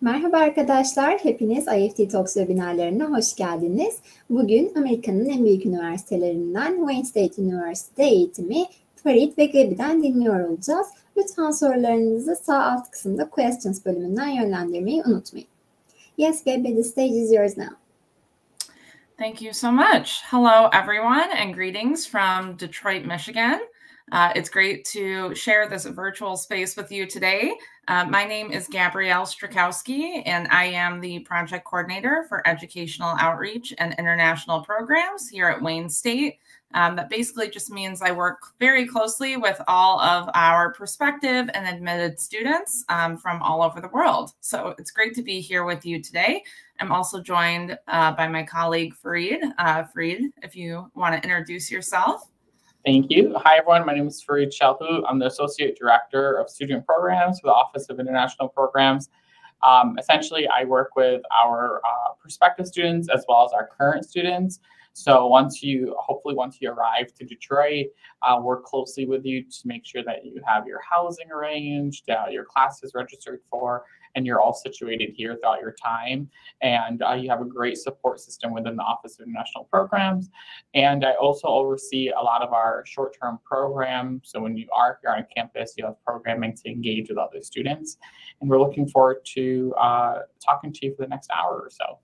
Merhaba arkadaşlar, hepiniz IEFT Talks webinarlarına hoş geldiniz. Bugün Amerika'nın en büyük üniversitelerinden Wayne State University Eğitimi, Farid ve Gaby'den dinliyor olacağız. Lütfen sorularınızı sağ alt kısımda Questions bölümünden yönlendirmeyi unutmayın. Yes, Gaby, the stage is yours now. Thank you so much. Hello, everyone, and greetings from Detroit, Michigan. It's great to share this virtual space with you today. My name is Gabrielle Strakowski, and I am the project coordinator for educational outreach and international programs here at Wayne State. That basically just means I work very closely with all of our prospective and admitted students from all over the world. So it's great to be here with you today. I'm also joined by my colleague, Farid. Farid, if you want to introduce yourself. Thank you. Hi, everyone. My name is Farid Shalhu. I'm the Associate Director of Student Programs for the Office of International Programs. Essentially, I work with our prospective students as well as our current students. So once you arrive to Detroit, work closely with you to make sure that you have your housing arranged, your classes registered for, and you're all situated here throughout your time. And you have a great support system within the Office of International Programs. And I also oversee a lot of our short-term programs. So when you are here on campus, you have programming to engage with other students. And we're looking forward to talking to you for the next hour or so.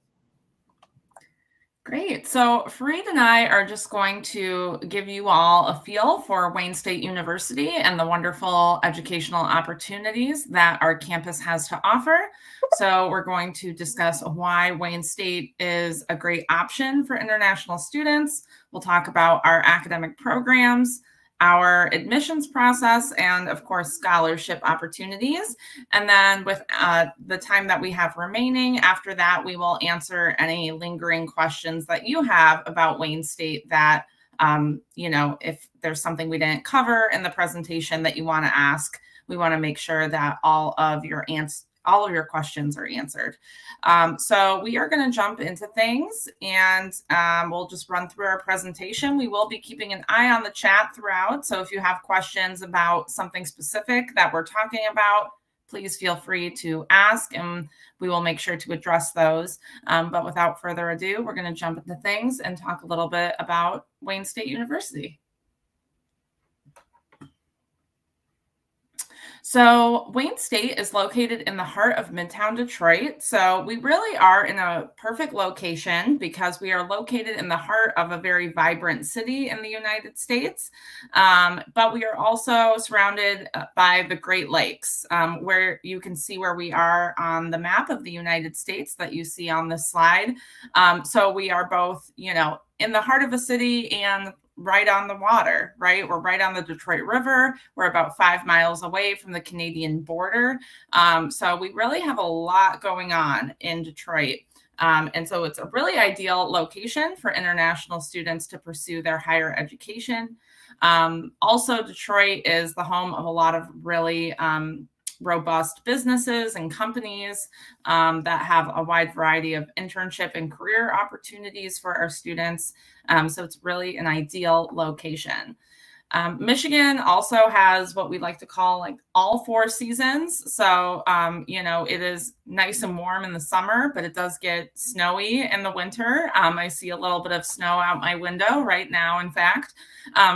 Great. So Farid and I are just going to give you all a feel for Wayne State University and the wonderful educational opportunities that our campus has to offer. So we're going to discuss why Wayne State is a great option for international students. We'll talk about our academic programs, our admissions process, and of course, scholarship opportunities. And then with the time that we have remaining, after that, we will answer any lingering questions that you have about Wayne State that, if there's something we didn't cover in the presentation that you want to ask, we want to make sure that all of your questions are answered. So we are going to jump into things, and we'll just run through our presentation. We will be keeping an eye on the chat throughout. So if you have questions about something specific that we're talking about, please feel free to ask, and we will make sure to address those. But without further ado, we're going to jump into things and talk a little bit about Wayne State University. So Wayne State is located in the heart of Midtown Detroit. So we really are in a perfect location because we are located in the heart of a very vibrant city in the United States. But we are also surrounded by the Great Lakes, where you can see where we are on the map of the United States that you see on this slide. So we are both, in the heart of a city and right on the water, right? We're right on the Detroit River. We're about 5 miles away from the Canadian border. So we really have a lot going on in Detroit. And so it's a really ideal location for international students to pursue their higher education. Also, Detroit is the home of a lot of really robust businesses and companies that have a wide variety of internship and career opportunities for our students. So it's really an ideal location. Michigan also has what we like to call all 4 seasons. So, it is nice and warm in the summer, but it does get snowy in the winter. I see a little bit of snow out my window right now, in fact.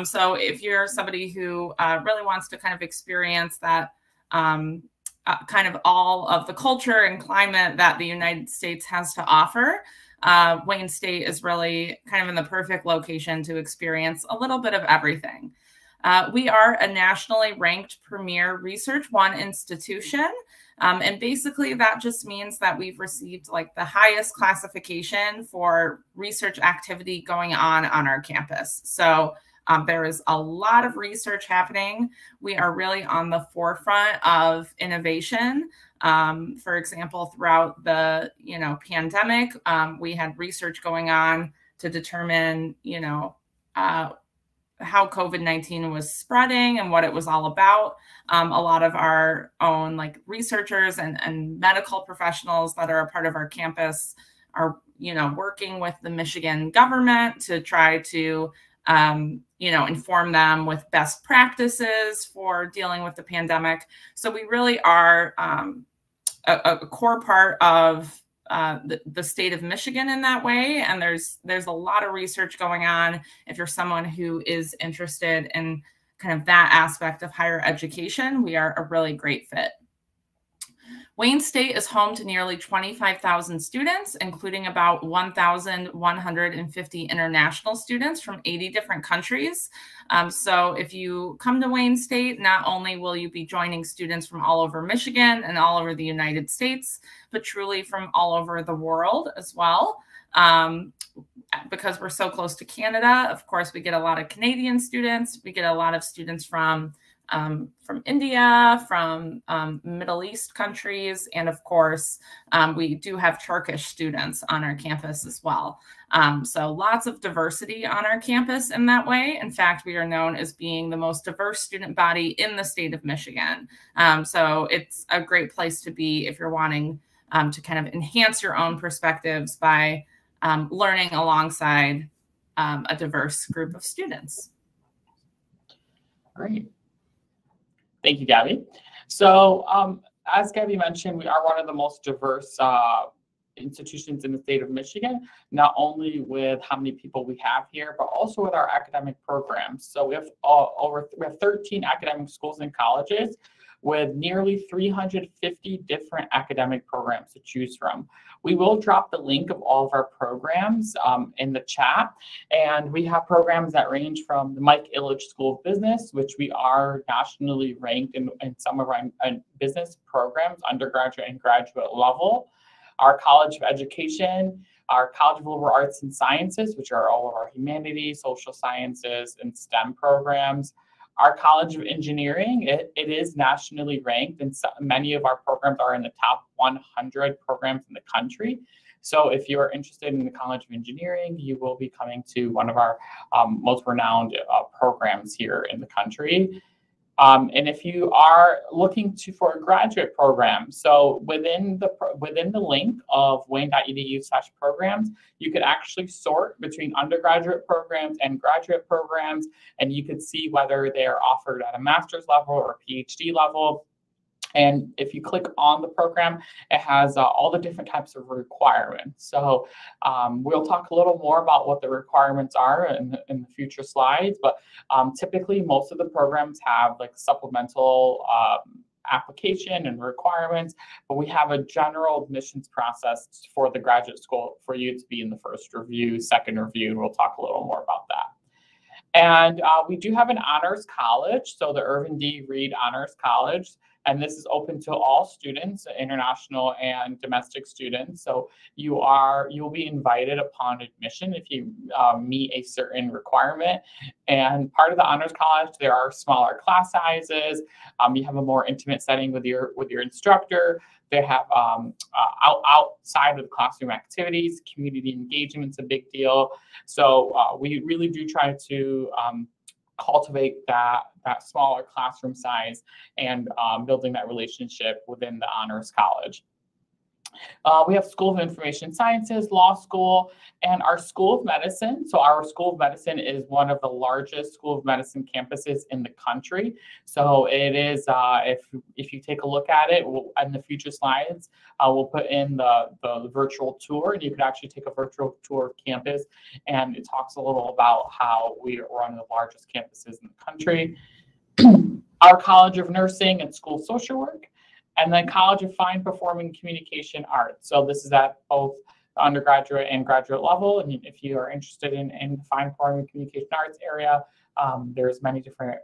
So if you're somebody who really wants to kind of experience that kind of all of the culture and climate that the United States has to offer, Wayne State is really kind of in the perfect location to experience a little bit of everything. We are a nationally ranked premier Research 1 institution. And basically that just means that we've received the highest classification for research activity going on our campus. So there is a lot of research happening. We are really on the forefront of innovation. For example, throughout the pandemic, we had research going on to determine how COVID-19 was spreading and what it was all about. A lot of our own researchers and medical professionals that are a part of our campus are working with the Michigan government to try to inform them with best practices for dealing with the pandemic. So we really are a core part of the state of Michigan in that way. And there's a lot of research going on if you're someone who is interested in kind of that aspect of higher education. We are a really great fit. Wayne State is home to nearly 25,000 students, including about 1,150 international students from 80 different countries. So if you come to Wayne State, not only will you be joining students from all over Michigan and all over the United States, but truly from all over the world as well. Because we're so close to Canada, of course, we get a lot of Canadian students. We get a lot of students from India, from Middle East countries, and of course, we do have Turkish students on our campus as well. So lots of diversity on our campus in that way. In fact, we are known as being the most diverse student body in the state of Michigan. So it's a great place to be if you're wanting to kind of enhance your own perspectives by learning alongside a diverse group of students. Great. Thank you, Gabby. So as Gabby mentioned, we are one of the most diverse institutions in the state of Michigan, not only with how many people we have here, but also with our academic programs. So we have 13 academic schools and colleges with nearly 350 different academic programs to choose from. We will drop the link of all of our programs in the chat. And we have programs that range from the Mike Ilitch School of Business, which we are nationally ranked in some of our business programs, undergraduate and graduate level. Our College of Education, our College of Liberal Arts and Sciences, which are all of our humanities, social sciences, and STEM programs. Our College of Engineering, it is nationally ranked, and many of our programs are in the top 100 programs in the country. So if you are interested in the College of Engineering, you will be coming to one of our most renowned programs here in the country. And if you are looking for a graduate program, so within the link of wayne.edu/programs, you could actually sort between undergraduate programs and graduate programs, and you could see whether they are offered at a master's level or PhD level. And if you click on the program, it has all the different types of requirements. So we'll talk a little more about what the requirements are in the future slides, but typically most of the programs have like supplemental application and requirements, but we have a general admissions process for the graduate school for you to be in the first review, second review, and we'll talk a little more about that. And we do have an honors college, so the Irvin D. Reed Honors College. And this is open to all students, international and domestic students. So you will be invited upon admission if you meet a certain requirement. And part of the Honors College, there are smaller class sizes. You have a more intimate setting with your instructor. They have outside of the classroom activities, community engagement's a big deal. So we really do try to cultivate that smaller classroom size and building that relationship within the Honors College. We have School of Information Sciences, Law School, and our School of Medicine. So our School of Medicine is one of the largest School of Medicine campuses in the country. So it is, if you take a look at it, in the future slides, we'll put in the virtual tour, and you can actually take a virtual tour of campus, and it talks a little about how we are one of the largest campuses in the country. Our College of Nursing and School of Social Work, and then College of Fine Performing Communication Arts. So this is at both the undergraduate and graduate level. And if you are interested in the fine performing communication arts area, there's many different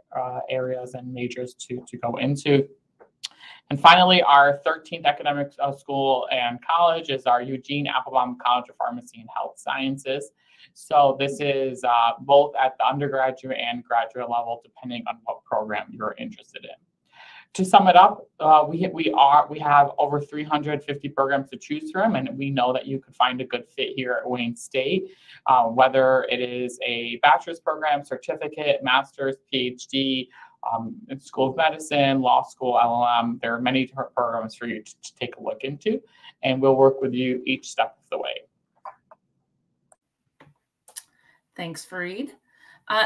areas and majors to go into. And finally, our 13th academic school and college is our Eugene Applebaum College of Pharmacy and Health Sciences. So this is both at the undergraduate and graduate level, depending on what program you're interested in. To sum it up, we have over 350 programs to choose from, and we know that you could find a good fit here at Wayne State, whether it is a bachelor's program, certificate, master's, PhD, in School of Medicine, Law School, LLM. There are many different programs for you to take a look into, and we'll work with you each step of the way. Thanks, Fareed.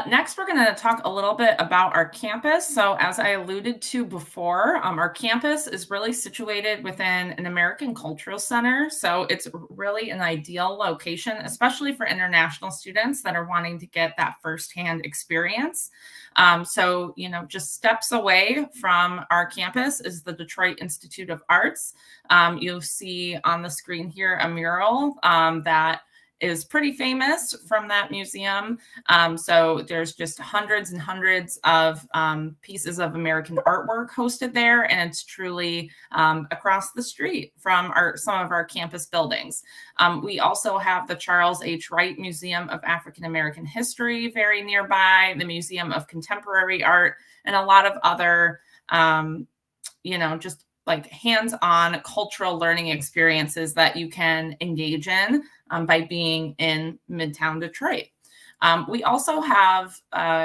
Next, we're going to talk a little bit about our campus. So as I alluded to before, our campus is really situated within an American Cultural Center. So it's really an ideal location, especially for international students that are wanting to get that firsthand experience. So, you know, just steps away from our campus is the Detroit Institute of Arts. You'll see on the screen here a mural that is pretty famous from that museum. So there's just hundreds and hundreds of pieces of American artwork hosted there, and it's truly across the street from some of our campus buildings. We also have the Charles H. Wright Museum of African American History very nearby, the Museum of Contemporary Art, and a lot of other, you know, just like hands-on cultural learning experiences that you can engage in by being in Midtown Detroit. We also have,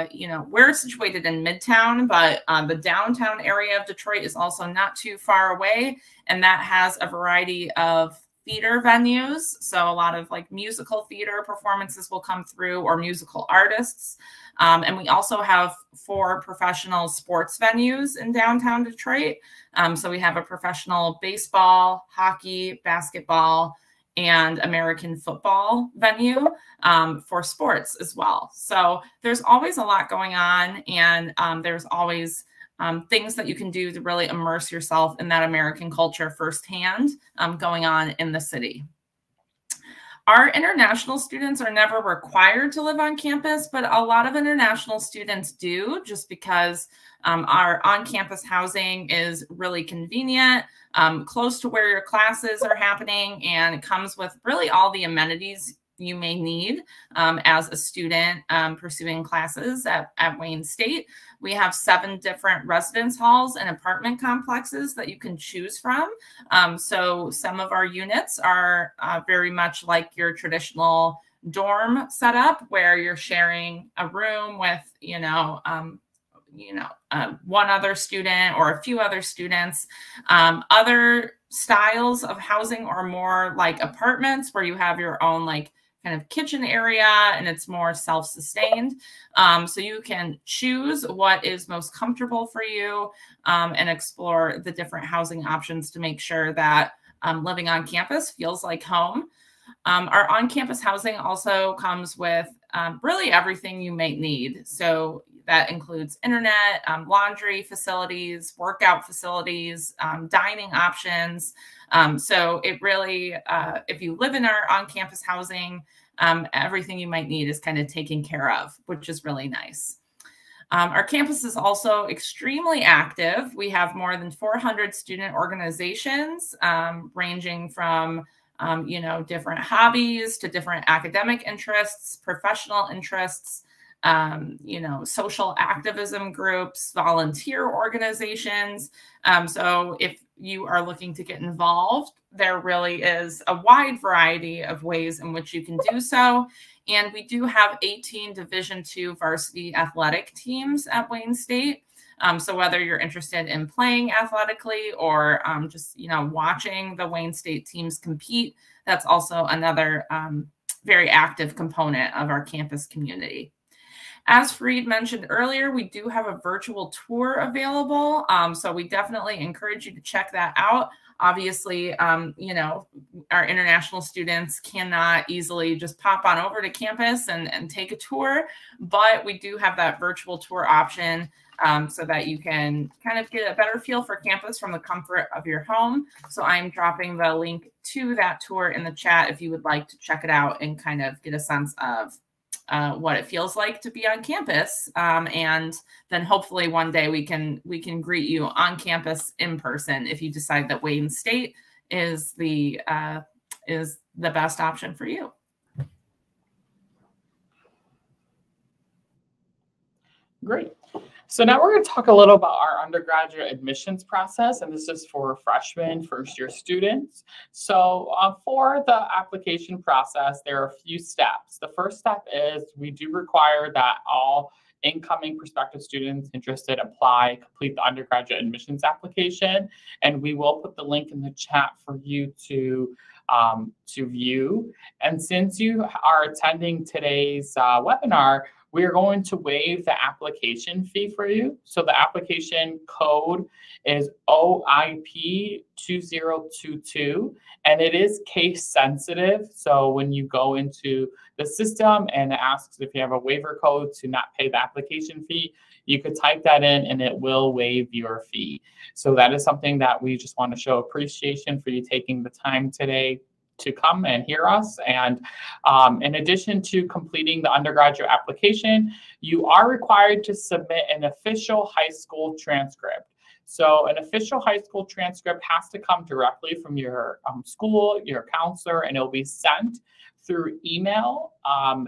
you know, we're situated in Midtown, but the downtown area of Detroit is also not too far away, and that has a variety of theater venues. So a lot of like musical theater performances will come through, or musical artists. And we also have 4 professional sports venues in downtown Detroit. So we have a professional baseball, hockey, basketball, and American football venue for sports as well. So there's always a lot going on, and there's always things that you can do to really immerse yourself in that American culture firsthand going on in the city. Our international students are never required to live on campus, but a lot of international students do, just because our on-campus housing is really convenient, close to where your classes are happening, and it comes with really all the amenities you may need as a student pursuing classes at Wayne State. We have 7 different residence halls and apartment complexes that you can choose from. So some of our units are very much like your traditional dorm setup, where you're sharing a room with, one other student or a few other students. Other styles of housing are more like apartments, where you have your own like kind of kitchen area, and it's more self-sustained. So you can choose what is most comfortable for you and explore the different housing options to make sure that living on campus feels like home. Our on-campus housing also comes with really everything you may need. So that includes internet, laundry facilities, workout facilities, dining options. So it really, if you live in our on-campus housing, everything you might need is kind of taken care of, which is really nice. Our campus is also extremely active. We have more than 400 student organizations, ranging from different hobbies to different academic interests, professional interests, social activism groups, volunteer organizations. So if you are looking to get involved, there really is a wide variety of ways in which you can do so. And we do have 18 Division II varsity athletic teams at Wayne State. So whether you're interested in playing athletically or just watching the Wayne State teams compete, that's also another very active component of our campus community. As Fareed mentioned earlier, we do have a virtual tour available. So we definitely encourage you to check that out. Obviously, our international students cannot easily just pop on over to campus and take a tour, but we do have that virtual tour option so that you can kind of get a better feel for campus from the comfort of your home. So I'm dropping the link to that tour in the chat if you would like to check it out and kind of get a sense of what it feels like to be on campus. And then hopefully one day we can greet you on campus in person if you decide that Wayne State is the best option for you. Great. So now we're going to talk a little about our undergraduate admissions process, and this is for freshmen, first-year students. So for the application process, there are a few steps. The first step is we do require that all incoming prospective students interested complete the undergraduate admissions application, and we will put the link in the chat for you to view. And since you are attending today's webinar, we are going to waive the application fee for you. So the application code is OIP 2022, and it is case sensitive. So when you go into the system and it asks if you have a waiver code to not pay the application fee, you could type that in and it will waive your fee. So that is something that we just want to show appreciation for you taking the time today to come and hear us. And in addition to completing the undergraduate application, you are required to submit an official high school transcript. So an official high school transcript has to come directly from your school, your counselor, and it'll be sent through email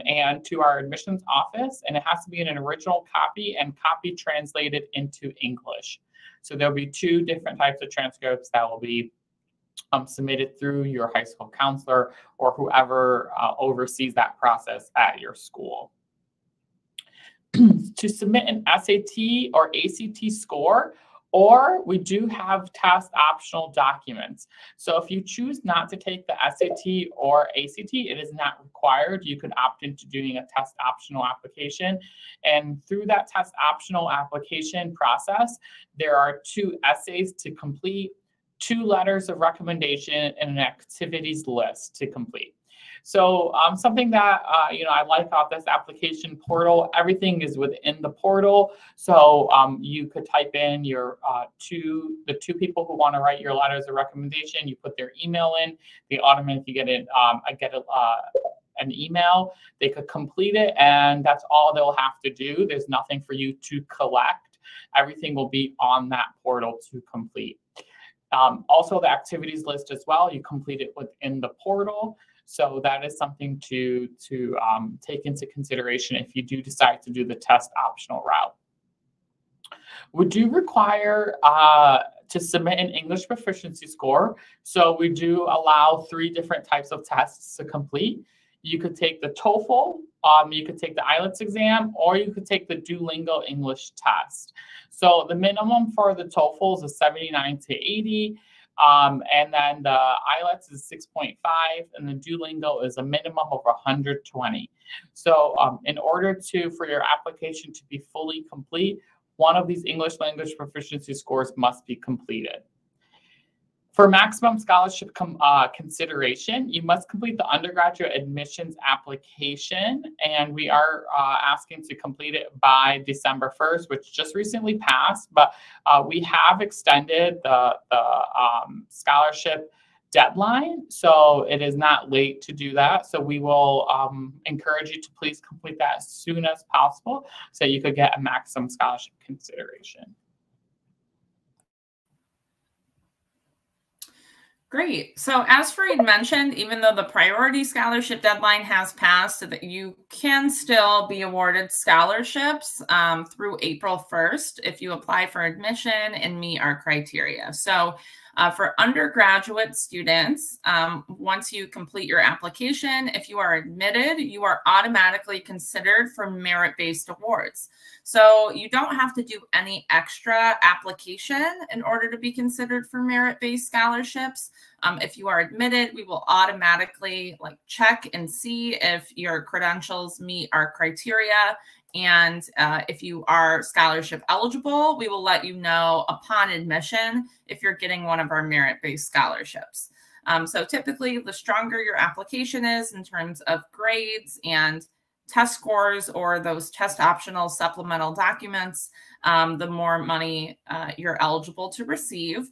and to our admissions office. And it has to be in an original copy and copy translated into English. So there'll be two different types of transcripts that will be submitted through your high school counselor or whoever oversees that process at your school. To submit an SAT or ACT score, or we do have test optional documents. So if you choose not to take the SAT or ACT, it is not required. You could opt into doing a test optional application. And through that test optional application process, there are 2 essays to complete, 2 letters of recommendation, and an activities list to complete. So something that I like about this application portal, everything is within the portal. So you could type in your the 2 people who want to write your letters of recommendation. You put their email in, they automatically get an email. They could complete it, and that's all they'll have to do. There's nothing for you to collect. Everything will be on that portal to complete. Also, the activities list as well, you complete it within the portal. So that is something to take into consideration if you do decide to do the test optional route. We do require to submit an English proficiency score. So we do allow 3 different types of tests to complete. You could take the TOEFL, you could take the IELTS exam, or you could take the Duolingo English test. So the minimum for the TOEFL is 79 to 80. And then the IELTS is 6.5, and the Duolingo is a minimum of 120. So in order for your application to be fully complete, one of these English language proficiency scores must be completed. For maximum scholarship consideration, you must complete the undergraduate admissions application, and we are asking to complete it by December 1st, which just recently passed, but we have extended the scholarship deadline, so it is not late to do that. So we will encourage you to please complete that as soon as possible so you could get a maximum scholarship consideration. Great. So as Fareed mentioned, even though the priority scholarship deadline has passed, so that you can still be awarded scholarships through April 1st if you apply for admission and meet our criteria. So for undergraduate students, once you complete your application, if you are admitted, you are automatically considered for merit-based awards. So you don't have to do any extra application in order to be considered for merit-based scholarships. If you are admitted, we will automatically check and see if your credentials meet our criteria. And if you are scholarship eligible, we will let you know upon admission if you're getting one of our merit-based scholarships. So typically, the stronger your application is in terms of grades and test scores or those test optional supplemental documents, the more money you're eligible to receive.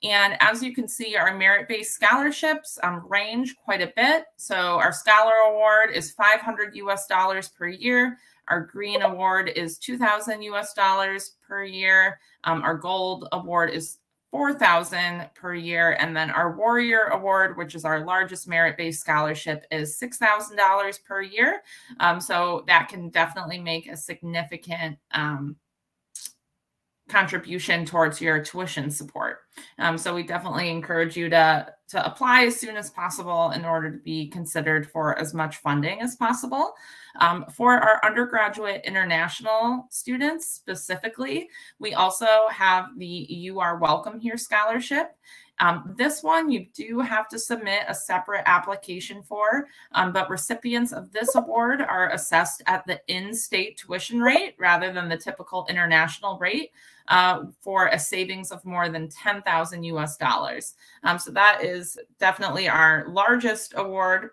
And as you can see, our merit-based scholarships range quite a bit. So our Scholar Award is $500 per year. Our Green Award is $2,000 per year. Our Gold Award is $4,000 per year. And then our Warrior Award, which is our largest merit-based scholarship, is $6,000 per year. So that can definitely make a significant contribution towards your tuition support. So we definitely encourage you to apply as soon as possible in order to be considered for as much funding as possible. For our undergraduate international students specifically, we also have the You Are Welcome Here scholarship. This one you do have to submit a separate application for, but recipients of this award are assessed at the in-state tuition rate rather than the typical international rate for a savings of more than $10,000 US. So that is definitely our largest award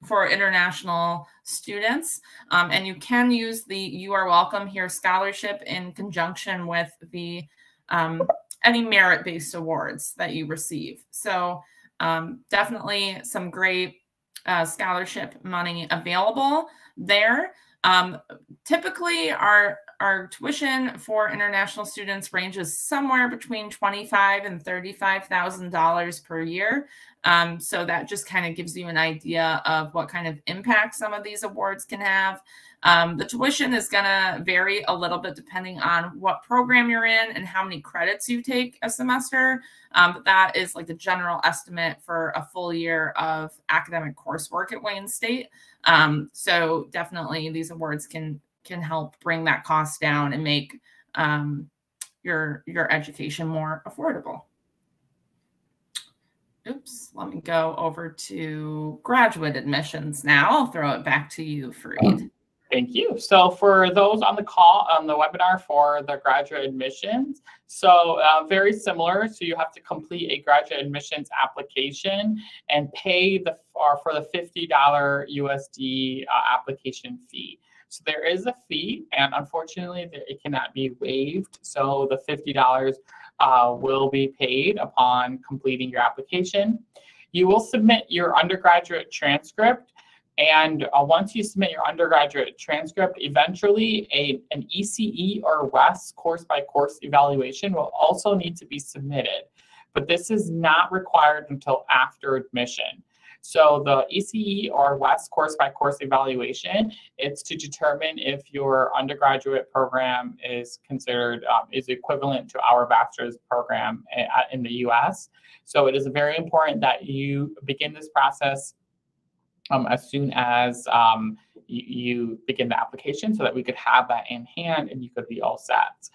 for international students. And you can use the You Are Welcome Here scholarship in conjunction with the any merit-based awards that you receive. So definitely some great scholarship money available there. Typically, our tuition for international students ranges somewhere between $25,000 and $35,000 per year. So that just kind of gives you an idea of what kind of impact some of these awards can have. The tuition is going to vary a little bit depending on what program you're in and how many credits you take a semester. But that is like the general estimate for a full year of academic coursework at Wayne State. So definitely these awards can help bring that cost down and make your education more affordable. Oops, let me go over to graduate admissions now. I'll throw it back to you, Fareed. Thank you. So for those on the call, on the webinar for the graduate admissions, so very similar. So you have to complete a graduate admissions application and pay for the $50 USD application fee. So there is a fee, and unfortunately, it cannot be waived. So the $50 will be paid upon completing your application. You will submit your undergraduate transcript, and once you submit your undergraduate transcript, eventually an ECE or WES course-by-course evaluation will also need to be submitted. But this is not required until after admission. So the ECE or WES course-by-course evaluation, it's to determine if your undergraduate program is considered, is equivalent to our bachelor's program in the US. So it is very important that you begin this process as soon as you begin the application so that we could have that in hand and you could be all set.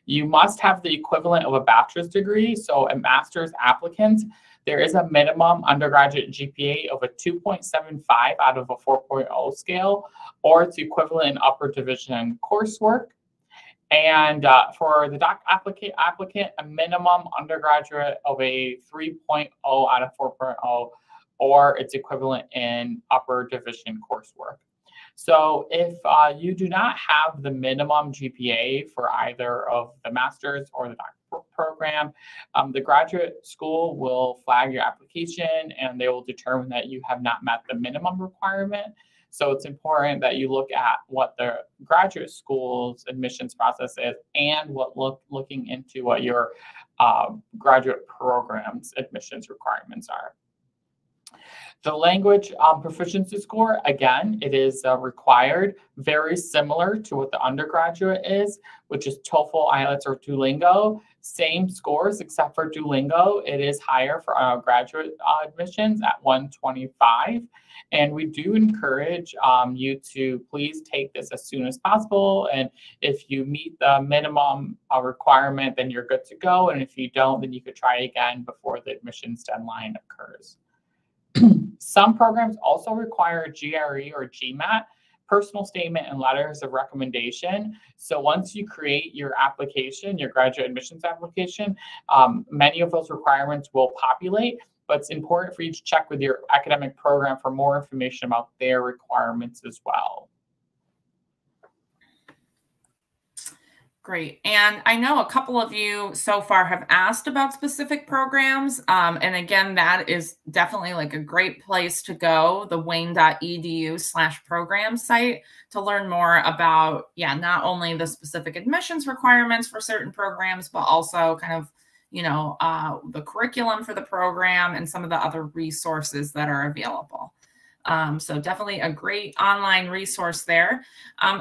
You must have the equivalent of a bachelor's degree. So a master's applicant, there is a minimum undergraduate GPA of a 2.75 out of a 4.0 scale, or its equivalent in upper division coursework. And for the applicant, a minimum undergraduate of a 3.0 out of 4.0, or its equivalent in upper division coursework. So if you do not have the minimum GPA for either of the master's or the doctoral program, the graduate school will flag your application and they will determine that you have not met the minimum requirement. So it's important that you look at what the graduate school's admissions process is and looking into what your graduate program's admissions requirements are. The language proficiency score, again, it is required, very similar to what the undergraduate is, which is TOEFL, IELTS, or Duolingo. Same scores, except for Duolingo. It is higher for our graduate admissions at 125. And we do encourage you to please take this as soon as possible. And if you meet the minimum requirement, then you're good to go. And if you don't, then you could try again before the admissions deadline occurs. Some programs also require GRE or GMAT, personal statement and letters of recommendation. So once you create your application, your graduate admissions application, many of those requirements will populate, but it's important for you to check with your academic program for more information about their requirements as well. Great. And I know a couple of you so far have asked about specific programs. And again, that is definitely like a great place to go, the wayne.edu/program site, to learn more about, not only the specific admissions requirements for certain programs, but also kind of, the curriculum for the program and some of the other resources that are available. So definitely a great online resource there.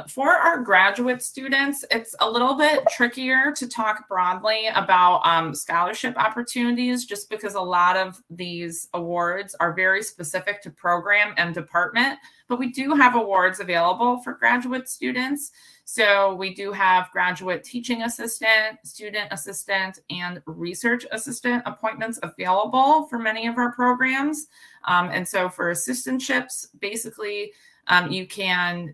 For our graduate students, it's a little bit trickier to talk broadly about scholarship opportunities, just because a lot of these awards are very specific to program and department, but we do have awards available for graduate students. So we do have graduate teaching assistant, student assistant, and research assistant appointments available for many of our programs. And so for assistantships, basically, you can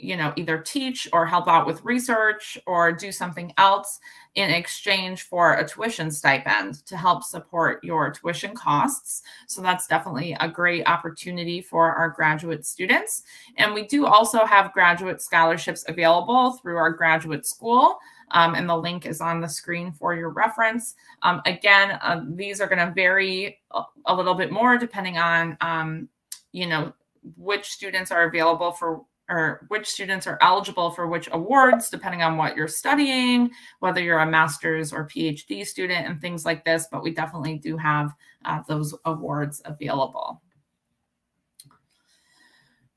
either teach or help out with research or do something else in exchange for a tuition stipend to help support your tuition costs. So that's definitely a great opportunity for our graduate students. And we do also have graduate scholarships available through our graduate school. And the link is on the screen for your reference. Again, these are going to vary a little bit more depending on, which students are available for, or which students are eligible for which awards, depending on what you're studying, whether you're a master's or PhD student and things like this, but we definitely do have those awards available.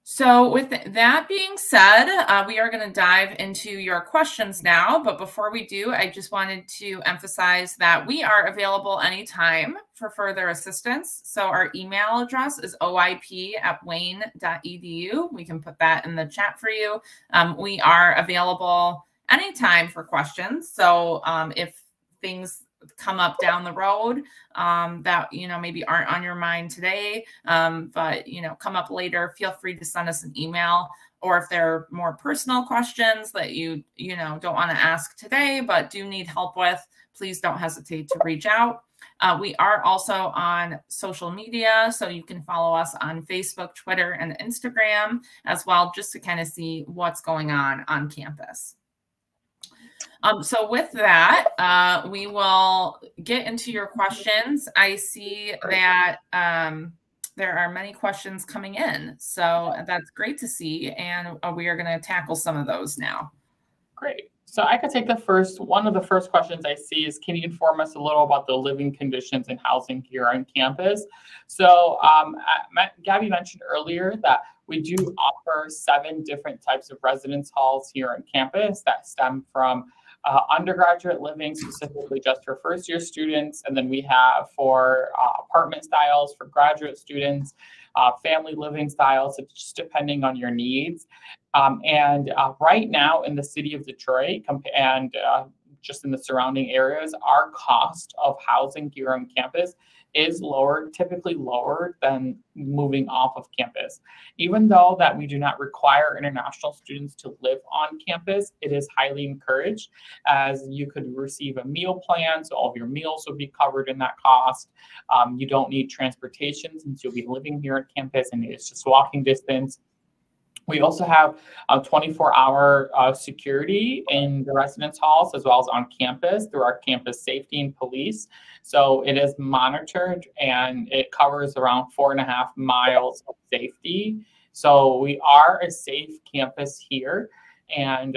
So with that being said, we are going to dive into your questions now. But before we do, I just wanted to emphasize that we are available anytime for further assistance. So our email address is oip@wayne.edu. We can put that in the chat for you. We are available anytime for questions. So if things come up down the road that maybe aren't on your mind today, but come up later, feel free to send us an email. Or if there are more personal questions that you don't want to ask today but do need help with, please don't hesitate to reach out. We are also on social media, so you can follow us on Facebook, Twitter, and Instagram as well, just to kind of see what's going on campus. So with that, we will get into your questions. I see that there are many questions coming in, so that's great to see, and we are going to tackle some of those now. Great. So I could take one of the first questions I see is, can you inform us a little about the living conditions and housing here on campus? So Gabby mentioned earlier that we do offer 7 different types of residence halls here on campus that stem from undergraduate living, specifically just for first-year students. And then we have for apartment styles for graduate students, family living styles, so just depending on your needs. Right now in the city of Detroit and just in the surrounding areas, our cost of housing here on campus is typically lower than moving off of campus. Even though that we do not require international students to live on campus, it is highly encouraged, as you could receive a meal plan, so all of your meals will be covered in that cost. You don't need transportation since you'll be living here on campus and it's just walking distance. We also have 24-hour security in the residence halls as well as on campus through our campus safety and police. So it is monitored and it covers around 4.5 miles of safety. So we are a safe campus here. And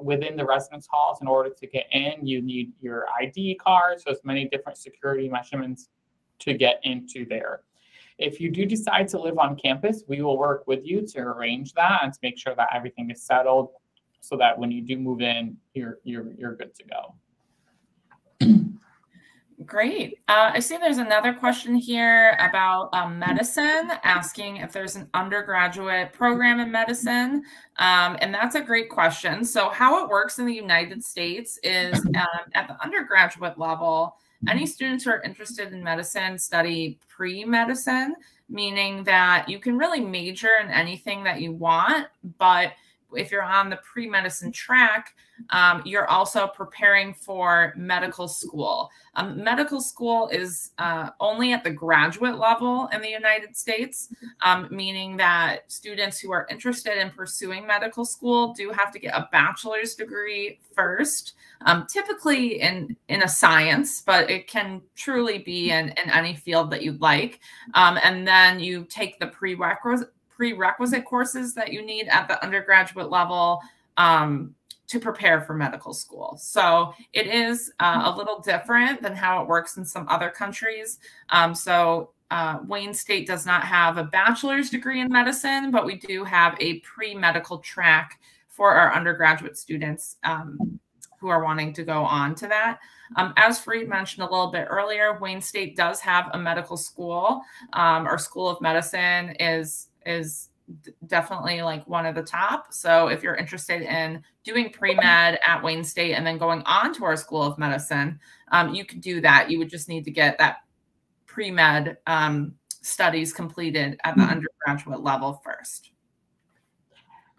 within the residence halls, in order to get in, you need your ID card. So there's many different security measurements to get into there. If you do decide to live on campus, we will work with you to arrange that and to make sure that everything is settled so that when you do move in, you're good to go. Great. I see there's another question here about medicine, asking if there's an undergraduate program in medicine. And that's a great question. So how it works in the United States is at the undergraduate level, any students who are interested in medicine study pre-medicine, meaning that you can really major in anything that you want, but if you're on the pre-medicine track, you're also preparing for medical school. Medical school is only at the graduate level in the United States, meaning that students who are interested in pursuing medical school do have to get a bachelor's degree first, typically in a science, but it can truly be in any field that you'd like. And then you take the prerequisite courses that you need at the undergraduate level to prepare for medical school. So it is a little different than how it works in some other countries. Wayne State does not have a bachelor's degree in medicine, but we do have a pre-medical track for our undergraduate students who are wanting to go on to that. As Fareed mentioned a little bit earlier, Wayne State does have a medical school. Our School of Medicine is definitely like one of the top. So if you're interested in doing pre-med at Wayne State and then going on to our School of Medicine, you could do that. You would just need to get that pre-med studies completed at the undergraduate level first.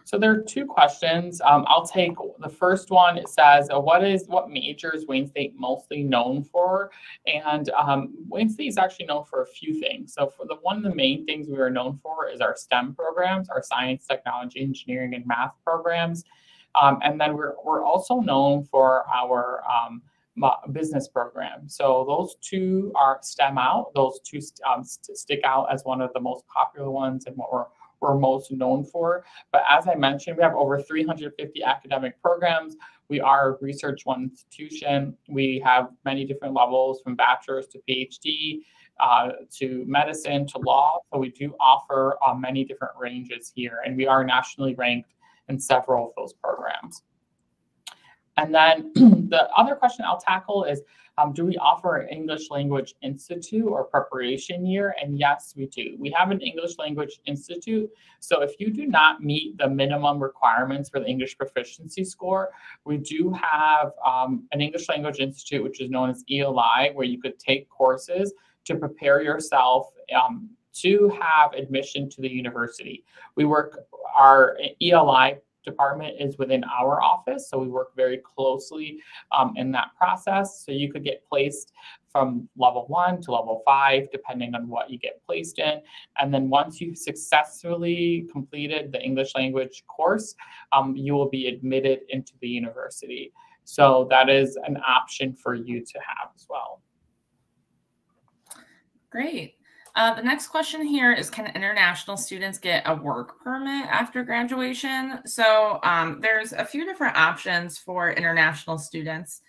So there are two questions. I'll take the first one. It says, what major is Wayne State mostly known for? And Wayne State is actually known for a few things. So for one of the main things we are known for is our STEM programs, our science, technology, engineering, and math programs. And then we're also known for our business program. So those two are STEM out. Those two stick out as one of the most popular ones and what we're most known for. But as I mentioned, we have over 350 academic programs. We are a research one institution. We have many different levels from bachelor's to PhD, to medicine, to law. So we do offer many different ranges here, and we are nationally ranked in several of those programs. And then the other question I'll tackle is, do we offer an English Language Institute or preparation year? And yes, we do. We have an English Language Institute. So if you do not meet the minimum requirements for the English proficiency score, we do have an English Language Institute, which is known as ELI, where you could take courses to prepare yourself to have admission to the university. Our ELI department is within our office, so we work very closely in that process. So you could get placed from level 1 to level 5, depending on what you get placed in. And then once you've successfully completed the English language course, you will be admitted into the university. So that is an option for you to have as well. Great. The next question here is, can international students get a work permit after graduation? So there's a few different options for international students.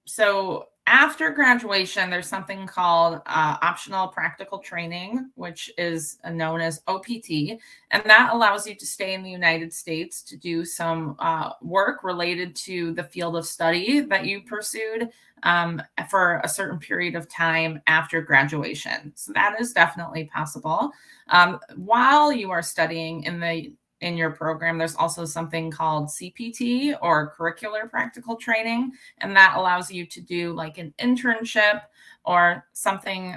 So after graduation, there's something called optional practical training, which is known as OPT, and that allows you to stay in the United States to do some work related to the field of study that you pursued for a certain period of time after graduation. So that is definitely possible. While you are studying in your program, there's also something called CPT, or curricular practical training, and that allows you to do like an internship or something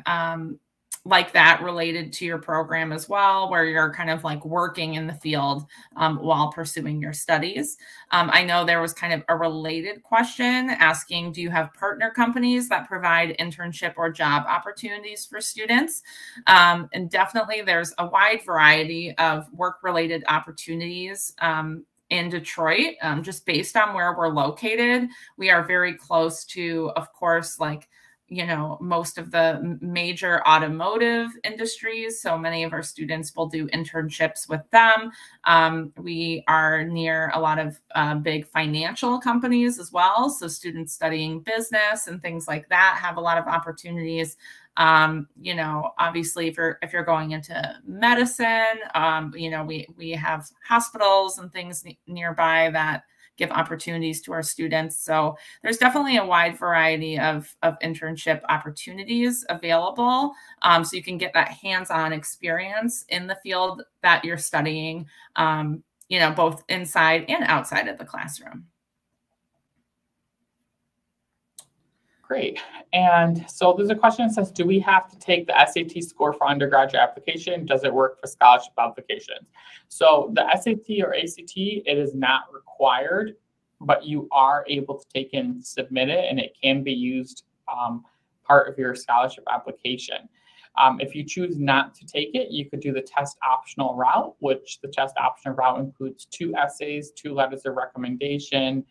like that related to your program as well, where you're kind of like working in the field while pursuing your studies. I know there was kind of a related question asking, do you have partner companies that provide internship or job opportunities for students? And definitely there's a wide variety of work-related opportunities in Detroit, just based on where we're located. We are very close to, of course, like, you know, most of the major automotive industries. So many of our students will do internships with them. We are near a lot of big financial companies as well. So students studying business and things like that have a lot of opportunities. You know, obviously if you're going into medicine, you know, we have hospitals and things nearby that give opportunities to our students. So there's definitely a wide variety of internship opportunities available. So you can get that hands-on experience in the field that you're studying, you know, both inside and outside of the classroom. Great. And so there's a question that says, do we have to take the SAT score for undergraduate application? Does it work for scholarship applications? So the SAT or ACT, it is not required, but you are able to take and submit it, and it can be used part of your scholarship application. If you choose not to take it, you could do the test optional route, which the test optional route includes 2 essays, 2 letters of recommendation,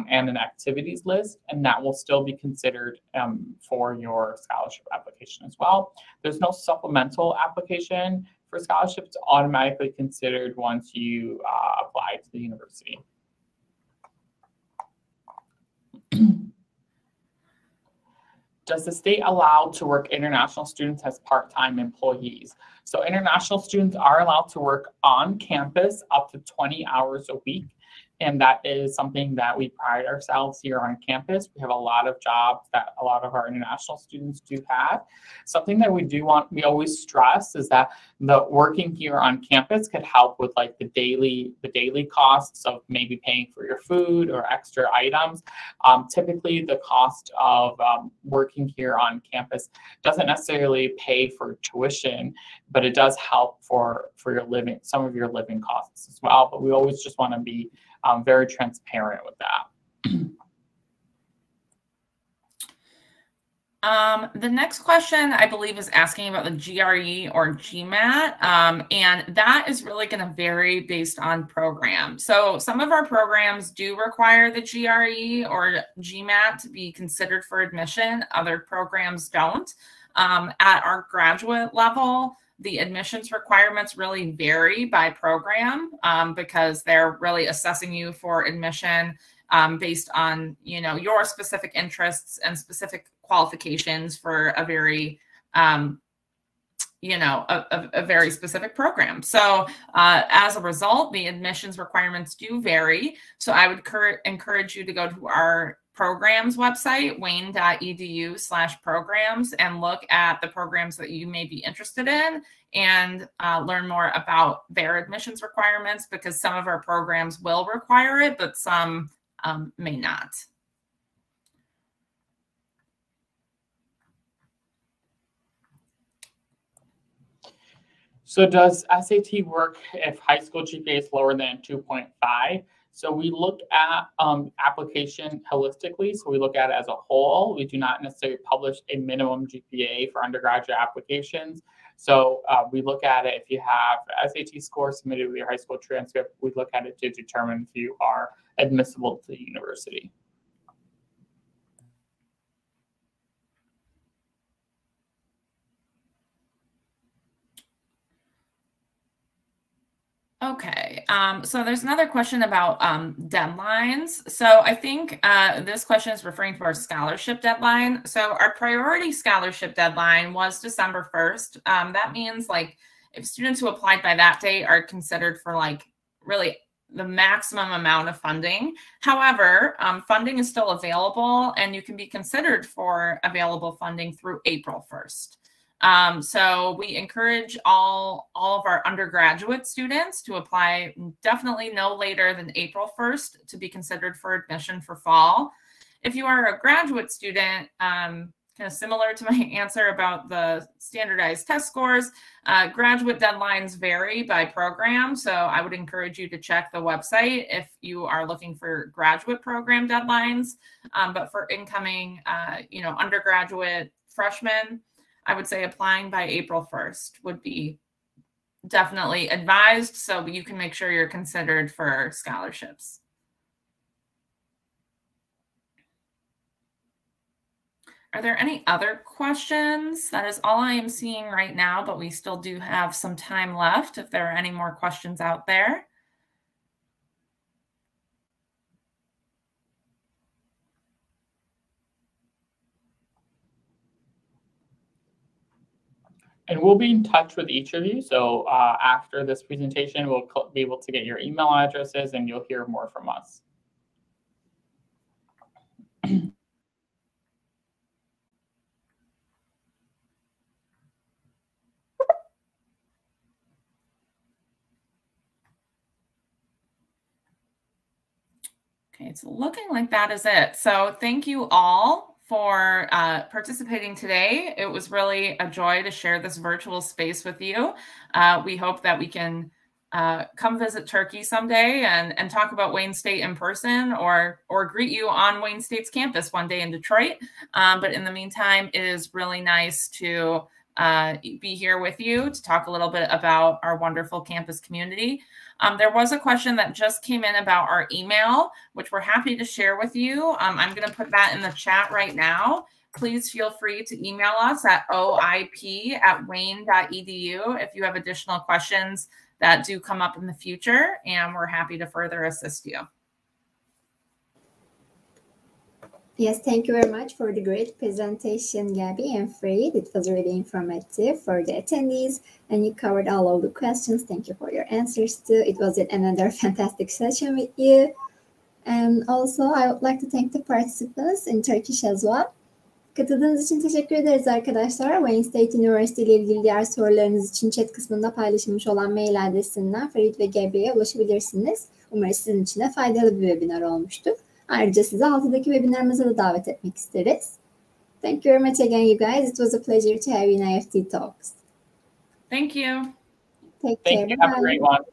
and an activities list, and that will still be considered for your scholarship application as well. There's no supplemental application for scholarship. It's automatically considered once you apply to the university. Does the state allow to work international students as part-time employees? So international students are allowed to work on campus up to 20 hours a week. And that is something that we pride ourselves here on campus. We have a lot of jobs that a lot of our international students do have. Something that we always stress is that the working here on campus could help with like the daily costs of maybe paying for your food or extra items. Typically the cost of working here on campus doesn't necessarily pay for tuition, but it does help for your living, some of your living costs as well. But we always just want to be very transparent with that. The next question, I believe, is asking about the GRE or GMAT, and that is really going to vary based on program. So some of our programs do require the GRE or GMAT to be considered for admission. Other programs don't. At our graduate level, the admissions requirements really vary by program because they're really assessing you for admission based on, you know, your specific interests and specific qualifications for a very, you know, a very specific program. So as a result, the admissions requirements do vary. So I would encourage you to go to our programs website, wayne.edu/programs, and look at the programs that you may be interested in and learn more about their admissions requirements, because some of our programs will require it, but some may not. So does SAT work if high school GPA is lower than 2.5? So we look at application holistically. So we look at it as a whole. We do not necessarily publish a minimum GPA for undergraduate applications. So we look at it if you have SAT score submitted with your high school transcript, we look at it to determine if you are admissible to the university. Okay, so there's another question about deadlines. So I think this question is referring to our scholarship deadline. So our priority scholarship deadline was December 1st. That means like if students who applied by that date are considered for like really the maximum amount of funding. However, funding is still available and you can be considered for available funding through April 1st. So we encourage all of our undergraduate students to apply definitely no later than April 1st to be considered for admission for fall. If you are a graduate student, kind of similar to my answer about the standardized test scores, graduate deadlines vary by program. So I would encourage you to check the website if you are looking for graduate program deadlines. But for incoming, you know, undergraduate freshmen, I would say applying by April 1st would be definitely advised so you can make sure you're considered for scholarships. Are there any other questions? That is all I am seeing right now, but we still do have some time left if there are any more questions out there. And we'll be in touch with each of you. So after this presentation, we'll be able to get your email addresses and you'll hear more from us. Okay, it's looking like that is it. So thank you all for participating today. It was really a joy to share this virtual space with you. We hope that we can come visit Turkey someday and talk about Wayne State in person or greet you on Wayne State's campus one day in Detroit. But in the meantime, it is really nice to be here with you to talk a little bit about our wonderful campus community. There was a question that just came in about our email, which we're happy to share with you. I'm going to put that in the chat right now. Please feel free to email us at oip@wayne.edu if you have additional questions that do come up in the future, and we're happy to further assist you. Yes, thank you very much for the great presentation, Gabby and Farid. It was really informative for the attendees, and you covered all of the questions. Thank you for your answers too. It was another fantastic session with you. And also I would like to thank the participants in Turkish as well. Katıldığınız için teşekkür ederiz arkadaşlar. Wayne State University ile ilgili diğer sorularınız için chat kısmında paylaşılmış olan mail adresinden Ferit ve Gebre'ye ulaşabilirsiniz. Umarım sizin için de faydalı bir webinar olmuştur. Ayrıca sizi 6'daki webinarımıza da davet etmek isteriz. Thank you very much again, you guys. It was a pleasure to have you in IEFT Talks. Thank you. Take care. Thank you. Have a great one.